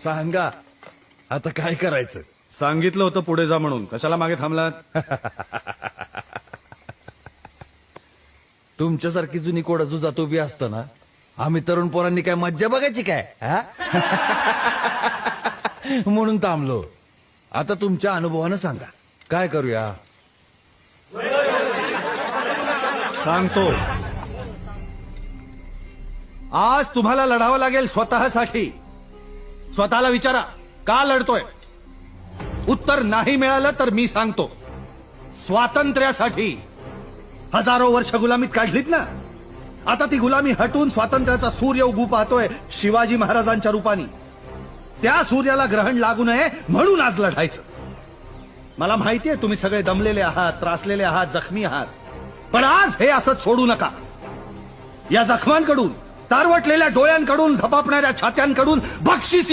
सांगा आता काय करायचं. सांगितलं होतं पुढे जा म्हणून, कशाला मागे थांबलात? तुमच्यासारखी जुनी कोडा जुजात उभी असताना आम्ही तरुण पोरांनी काय मज्जा बघायची काय हा? म्हणून थांबलो. आता तुमच्या अनुभवानं सांगा काय करूया. सांगतो. आज तुम्हाला लढावं लागेल स्वतःसाठी. स्वतःला विचारा का लढतोय. उत्तर नाही मिळालं तर मी सांगतो, स्वातंत्र्यासाठी. हजारो वर्ष गुलामीत काढलीत ना, आता ती गुलामी हटून स्वातंत्र्याचा सूर्य उगू पाहतोय शिवाजी महाराजांच्या रूपाने. त्या सूर्याला ग्रहण लागू नये म्हणून आज लढायचं. मला माहितीये तुम्ही सगळे दमलेले आहात, त्रासलेले आहात, जखमी आहात, पण आज हे असंच सोडू नका. या जखमांकडून, तारवटलेल्या डोळ्यांकडून, धपापणाऱ्या छात्यांकडून बक्षिसी